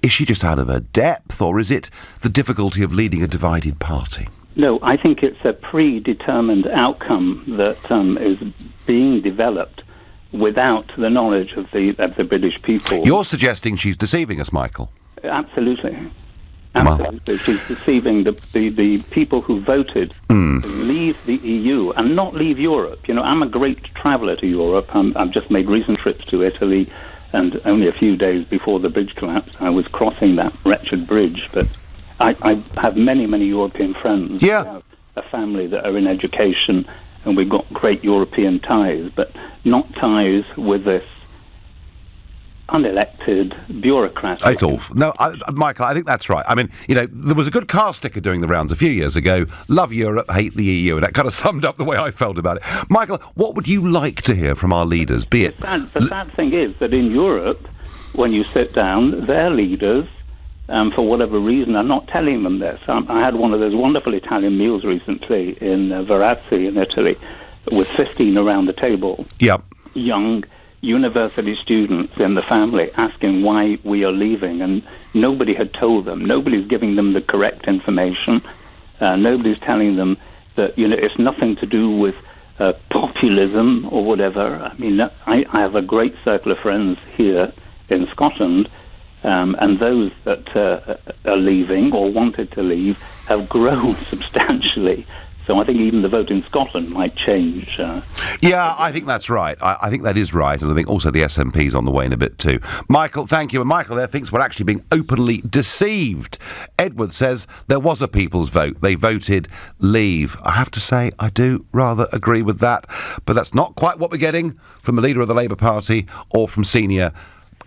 is she just out of her depth, or is it the difficulty of leading a divided party? No, I think it's a predetermined outcome that is being developed without the knowledge of the British people. You're suggesting she's deceiving us, Michael? Absolutely. Absolutely. She's deceiving the people who voted to leave the EU and not leave Europe. You know, I'm a great traveller to Europe. I've just made recent trips to Italy, and only a few days before the bridge collapsed, I was crossing that wretched bridge. But I have many, many European friends. Yeah. We have a family that are in education, and we've got great European ties, but not ties with this unelected bureaucrat. It's awful. No, Michael, I think that's right. I mean, you know, there was a good car sticker doing the rounds a few years ago. Love Europe, hate the EU, and that kind of summed up the way I felt about it. Michael, what would you like to hear from our leaders? Be it the sad thing is that in Europe, when you sit down, their leaders, for whatever reason, are not telling them this. I had one of those wonderful Italian meals recently in Varazzi in Italy, with 15 around the table. Yep. Young university students in the family asking why we are leaving, and nobody had told them. Nobody's giving them the correct information. Nobody's telling them that, you know, it's nothing to do with populism or whatever. I mean, I have a great circle of friends here in Scotland, and those that are leaving or wanted to leave have grown substantially. So I think even the vote in Scotland might change. Yeah, I think that's right. I think that is right, and I think also the SNP's on the way in a bit too. Michael, thank you. And Michael there thinks we're actually being openly deceived. Edward says there was a people's vote. They voted leave. I have to say, I do rather agree with that, but that's not quite what we're getting from the leader of the Labour Party or from senior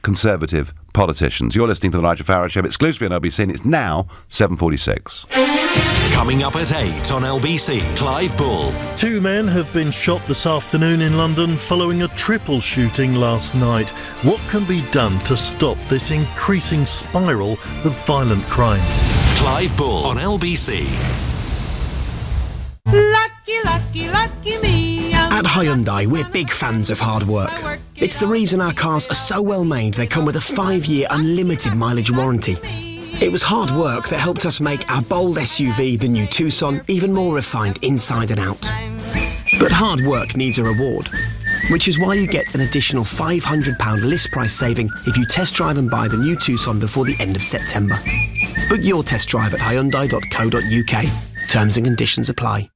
Conservative politicians. You're listening to the Nigel Farage Show, exclusively on LBC, and it's now 7:46. Coming up at 8 on LBC, Clive Bull. 2 men have been shot this afternoon in London following a triple shooting last night. What can be done to stop this increasing spiral of violent crime? Clive Bull on LBC. Lucky, lucky, lucky me. At Hyundai, we're big fans of hard work. It's the reason our cars are so well made they come with a 5-year unlimited mileage warranty. It was hard work that helped us make our bold SUV, the new Tucson, even more refined inside and out. But hard work needs a reward, which is why you get an additional £500 list price saving if you test drive and buy the new Tucson before the end of September. Book your test drive at hyundai.co.uk. Terms and conditions apply.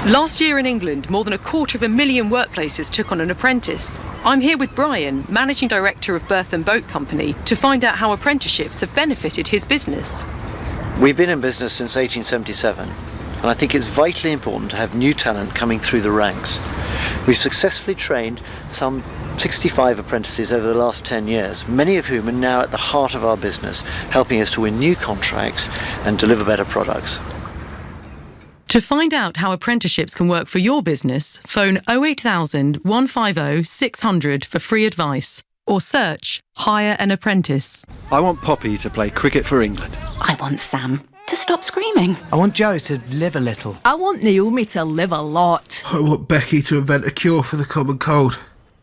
Last year in England, more than 250,000 workplaces took on an apprentice. I'm here with Brian, Managing Director of Berth and Boat Company, to find out how apprenticeships have benefited his business. We've been in business since 1877, and I think it's vitally important to have new talent coming through the ranks. We've successfully trained some 65 apprentices over the last 10 years, many of whom are now at the heart of our business, helping us to win new contracts and deliver better products. To find out how apprenticeships can work for your business, phone 08000 150 600 for free advice, or search Hire an Apprentice. I want Poppy to play cricket for England. I want Sam to stop screaming. I want Joe to live a little. I want Naomi to live a lot. I want Becky to invent a cure for the common cold.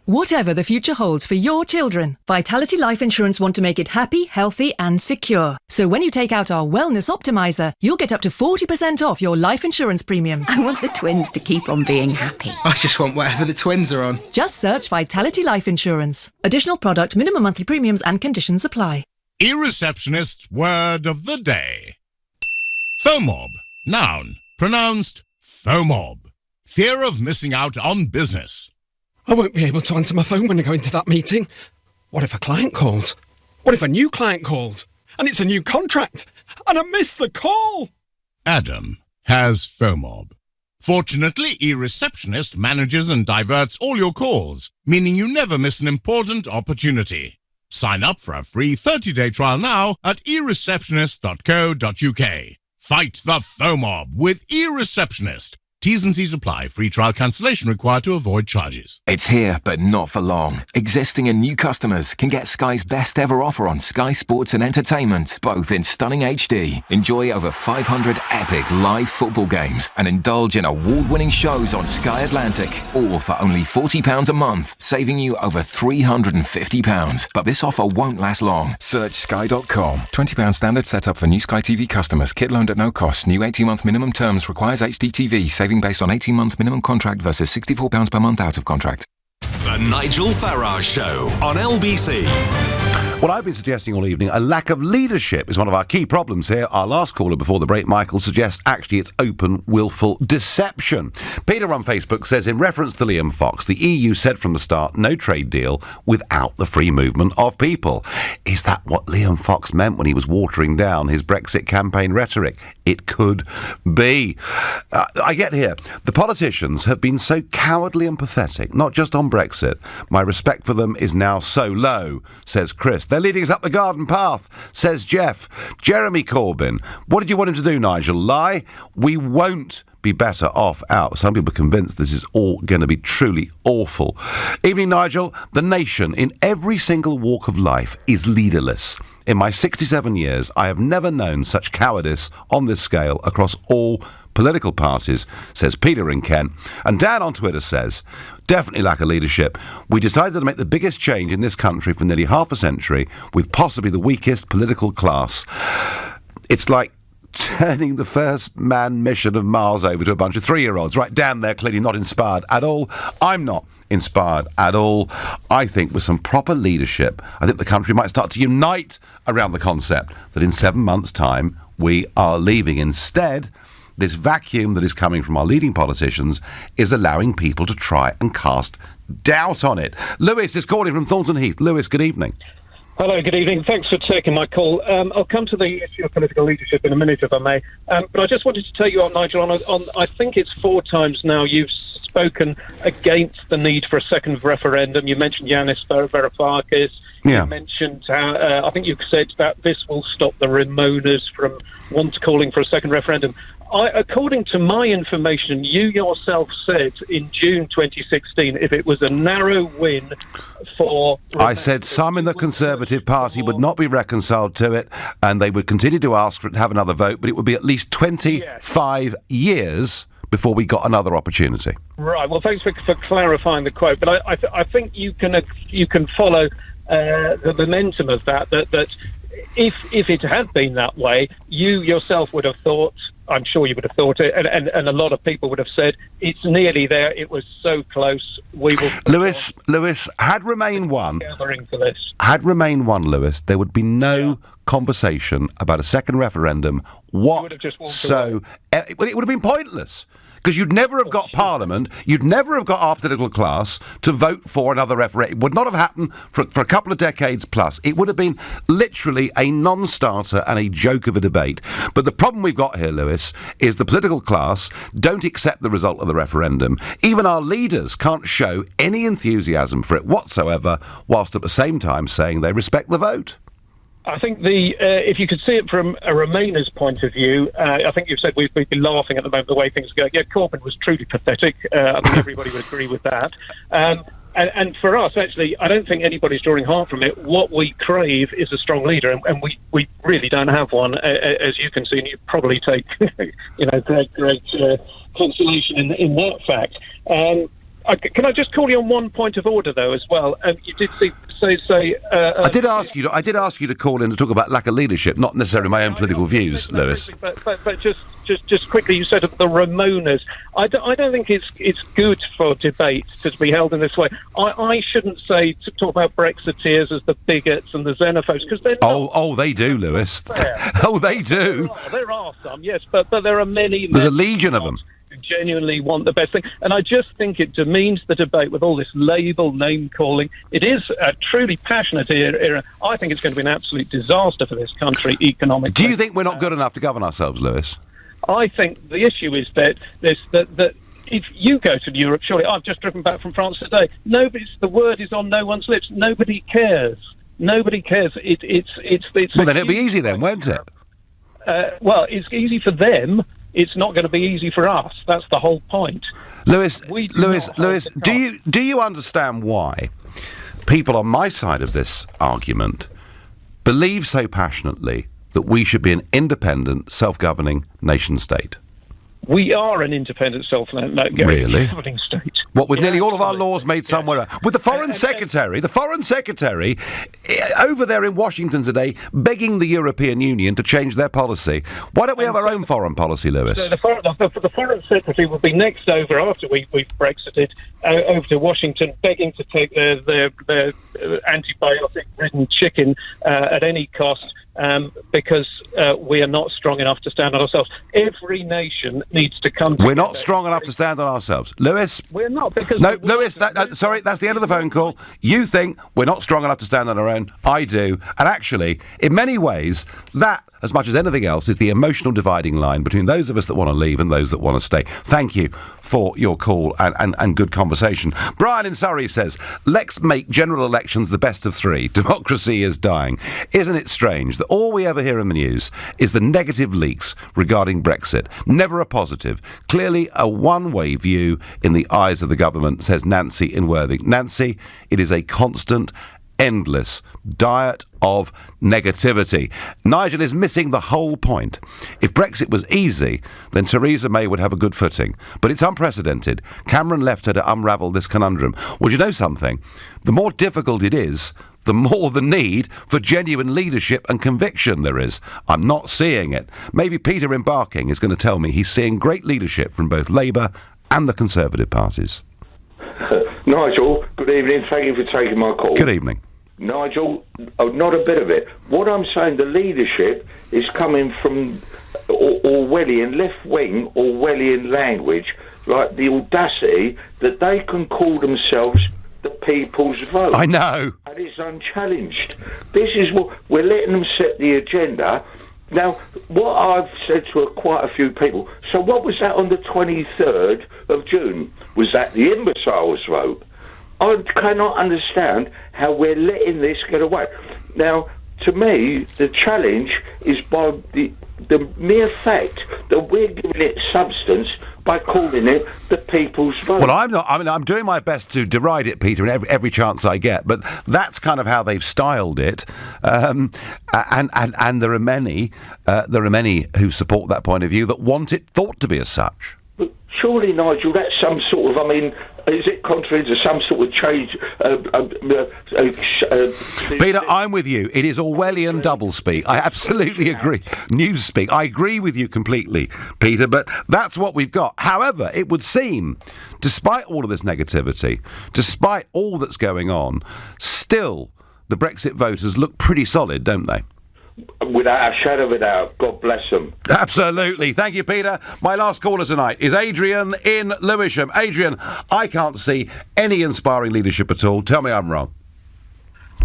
Whatever the future holds for your children, Vitality Life Insurance want to make it happy, healthy and secure. So when you take out our Wellness Optimizer, you'll get up to 40% off your life insurance premiums. I want the twins to keep on being happy. I just want whatever the twins are on. Just search Vitality Life Insurance. Additional product, minimum monthly premiums and conditions apply. E-Receptionist's word of the day. FOMOB. Noun. Pronounced FOMOB. Fear of missing out on business. I won't be able to answer my phone when I go into that meeting. What if a client calls? What if a new client calls? And it's a new contract? And I missed the call? Adam has FOMOB. Fortunately, eReceptionist manages and diverts all your calls, meaning you never miss an important opportunity. Sign up for a free 30-day trial now at eReceptionist.co.uk. Fight the FOMOB with eReceptionist. T's and C's apply. Free trial cancellation required to avoid charges. It's here, but not for long. Existing and new customers can get Sky's best ever offer on Sky Sports and Entertainment, both in stunning HD. Enjoy over 500 epic live football games and indulge in award-winning shows on Sky Atlantic, all for only £40 a month, saving you over £350. But this offer won't last long. Search sky.com. £20 standard setup for new Sky TV customers. Kit loaned at no cost. New 18-month minimum terms requires HDTV. Saving based on 18-month minimum contract versus £64 per month out of contract. The Nigel Farage Show on LBC. Well, I've been suggesting all evening a lack of leadership is one of our key problems here. Our last caller before the break, Michael, suggests actually it's open, willful deception. Peter on Facebook says, in reference to Liam Fox, the EU said from the start, no trade deal without the free movement of people. Is that what Liam Fox meant when he was watering down his Brexit campaign rhetoric? It could be. I get here. The politicians have been so cowardly and pathetic, not just on Brexit. My respect for them is now so low, says Chris. They're leading us up the garden path, says Jeff. Jeremy Corbyn. What did you want him to do, Nigel? Lie? We won't be better off out. Some people are convinced this is all going to be truly awful. Evening, Nigel. The nation, in every single walk of life, is leaderless. In my 67 years, I have never known such cowardice on this scale across all political parties, says Peter in Kent. And Dan on Twitter says, definitely lack of leadership. We decided to make the biggest change in this country for nearly half a century with possibly the weakest political class. It's like turning the first manned mission of Mars over to a bunch of 3-year-olds. Right, Dan, they're clearly not inspired at all. I'm not inspired at all. I think with some proper leadership, I think the country might start to unite around the concept that in 7 months' time we are leaving. Instead, this vacuum that is coming from our leading politicians is allowing people to try and cast doubt on it. Lewis is calling from Thornton Heath. Lewis, good evening. Hello, good evening. Thanks for taking my call. I'll come to the issue of political leadership in a minute, if I may. But I just wanted to take you on, Nigel, on I think it's 4 times now you've spoken against the need for a second referendum. You mentioned Yanis Varoufakis. Yeah. You mentioned how, I think you said that this will stop the Ramonas from calling for a second referendum. According to my information, you yourself said in June 2016, if it was a narrow win for... I said some in the Conservative Party would not be reconciled to it, and they would continue to ask for it to have another vote, but it would be at least 25 years before we got another opportunity. Right, well, thanks for clarifying the quote, but I think you can follow the momentum of that if it had been that way, you yourself would have thought, I'm sure you would have thought it, and a lot of people would have said, it's nearly there, it was so close, we will... Lewis, had Remain won, Lewis, there would be no conversation about a second referendum whatsoever. It would have been pointless. Because you'd never have got Parliament, you'd never have got our political class to vote for another referendum. It would not have happened for a couple of decades plus. It would have been literally a non-starter and a joke of a debate. But the problem we've got here, Lewis, is the political class don't accept the result of the referendum. Even our leaders can't show any enthusiasm for it whatsoever, whilst at the same time saying they respect the vote. I think if you could see it from a Remainers' point of view, I think you've said we've been laughing at the moment the way things are going. Yeah, Corbyn was truly pathetic. I think everybody would agree with that. And for us, actually, I don't think anybody's drawing harm from it. What we crave is a strong leader, and we really don't have one, as you can see, and you probably take great consolation in that fact. Can I just call you on one point of order, though, as well? You did say. I did ask you to call in to talk about lack of leadership, not necessarily my own political views, Lewis. But just quickly, you said of the Ramonas. I don't think it's good for debate to be held in this way. I shouldn't talk about Brexiteers as the bigots and the xenophobes, because they're not. Oh, they do, Lewis. Oh, they do. There are some, yes, but there are many. There's a legion of them. Genuinely want the best thing, and I just think it demeans the debate with all this label name calling. It is a truly passionate era. I think it's going to be an absolute disaster for this country economically. Do you think we're not good enough to govern ourselves, Lewis? I think the issue is that if you go to Europe, surely I've just driven back from France today. The word is on no one's lips. Nobody cares. Nobody cares. It's well, then it'll be easy then, won't it? Well, it's easy for them. It's not going to be easy for us. That's the whole point. Lewis, do you understand why people on my side of this argument believe so passionately that we should be an independent, self-governing nation-state? We are an independent self-governing state. What, with nearly all of our laws made somewhere else? With the Foreign Secretary over there in Washington today begging the European Union to change their policy. Why don't we have our own foreign policy, Lewis? So the Foreign Secretary will be next over, after we've Brexited, over to Washington begging to take their antibiotic-ridden chicken at any cost. Because we are not strong enough to stand on ourselves. Every nation needs to come together. We're not strong enough to stand on ourselves. Lewis? We're not, because... No, Lewis, sorry, that's the end of the phone call. You think we're not strong enough to stand on our own. I do. And actually, in many ways, that, as much as anything else, is the emotional dividing line between those of us that want to leave and those that want to stay. Thank you for your call and good conversation. Brian in Surrey says, let's make general elections the best of three. Democracy is dying. Isn't it strange that all we ever hear in the news is the negative leaks regarding Brexit? Never a positive. Clearly a one-way view in the eyes of the government, says Nancy in Worthing. Nancy, it is a constant, endless diet of negativity. Nigel is missing the whole point. If Brexit was easy, then Theresa May would have a good footing. But it's unprecedented. Cameron left her to unravel this conundrum. Well, you know something? The more difficult it is, the more the need for genuine leadership and conviction there is. I'm not seeing it. Maybe Peter in Barking is going to tell me he's seeing great leadership from both Labour and the Conservative parties. Nigel, good evening. Thank you for taking my call. Good evening. Nigel, not a bit of it. What I'm saying, the leadership is coming from Orwellian, left-wing Orwellian language, like the audacity that they can call themselves the people's vote. I know. And it's unchallenged. This is what we're letting them set the agenda. Now, what I've said to quite a few people, so what was that on the 23rd of June? Was that the imbeciles' vote? I cannot understand how we're letting this get away. Now, to me, the challenge is by the mere fact that we're giving it substance by calling it the people's vote. Well, I'm not. I mean, I'm doing my best to deride it, Peter, in every chance I get. But that's kind of how they've styled it, and there are many who support that point of view that want it thought to be as such. But surely, Nigel, that's some sort of. I mean, is it contrary to some sort of change? Peter, I'm with you. It is Orwellian doublespeak. I absolutely agree. Newspeak. I agree with you completely, Peter, but that's what we've got. However, it would seem, despite all of this negativity, despite all that's going on, still the Brexit voters look pretty solid, don't they? Without a shadow of a doubt. God bless them. Absolutely. Thank you, Peter. My last caller tonight is Adrian in Lewisham. Adrian, I can't see any inspiring leadership at all. Tell me I'm wrong.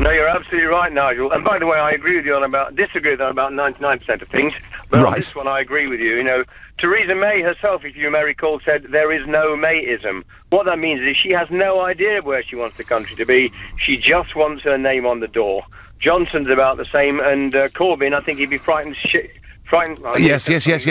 No, you're absolutely right, Nigel. And by the way, I agree with you disagree with you on about 99% of things. But on this one, I agree with you. You know, Theresa May herself, if you may recall, said there is no Mayism. What that means is she has no idea where she wants the country to be. She just wants her name on the door. Johnson's about the same, and Corbyn, I think he'd be frightened. Yes.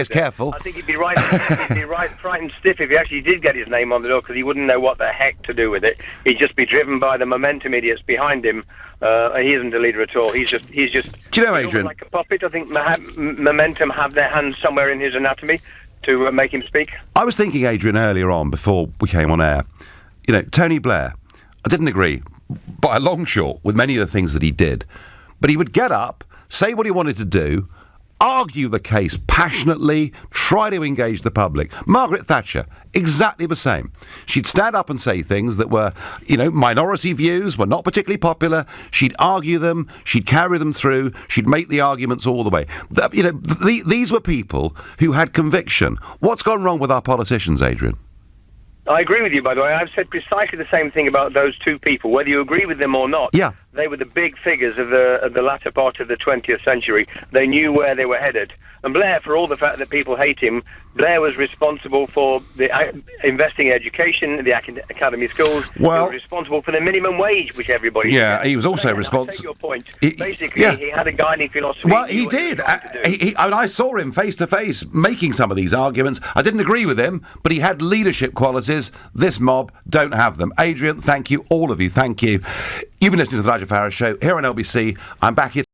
Careful. I think he'd be frightened stiff if he actually did get his name on the door, because he wouldn't know what the heck to do with it. He'd just be driven by the momentum idiots behind him. He isn't a leader at all. He's just. Do you know, Adrian? Like a puppet. I think momentum have their hands somewhere in his anatomy to make him speak. I was thinking, Adrian, earlier on before we came on air. You know, Tony Blair. I didn't agree by a long shot with many of the things that he did, but he would get up, say what he wanted to do, argue the case passionately, try to engage the public. Margaret Thatcher, exactly the same. She'd stand up and say things that were, you know, minority views, were not particularly popular. She'd argue them, she'd carry them through, she'd make the arguments all the way. These were people who had conviction. What's gone wrong with our politicians, Adrian? I agree with you, by the way. I've said precisely the same thing about those two people, whether you agree with them or not. Yeah. They were the big figures of the latter part of the 20th century. They knew where they were headed. And Blair, for all the fact that people hate him, Blair was responsible for the investing in education, the academy schools. Well, he was responsible for the minimum wage, which everybody... Yeah, he was also responsible... Take your point. Basically, he had a guiding philosophy. Well, he did. I saw him face to face making some of these arguments. I didn't agree with him, but he had leadership qualities. This mob don't have them. Adrian, thank you. All of you, thank you. You've been listening to the Nigel Farage Show here on LBC. I'm back here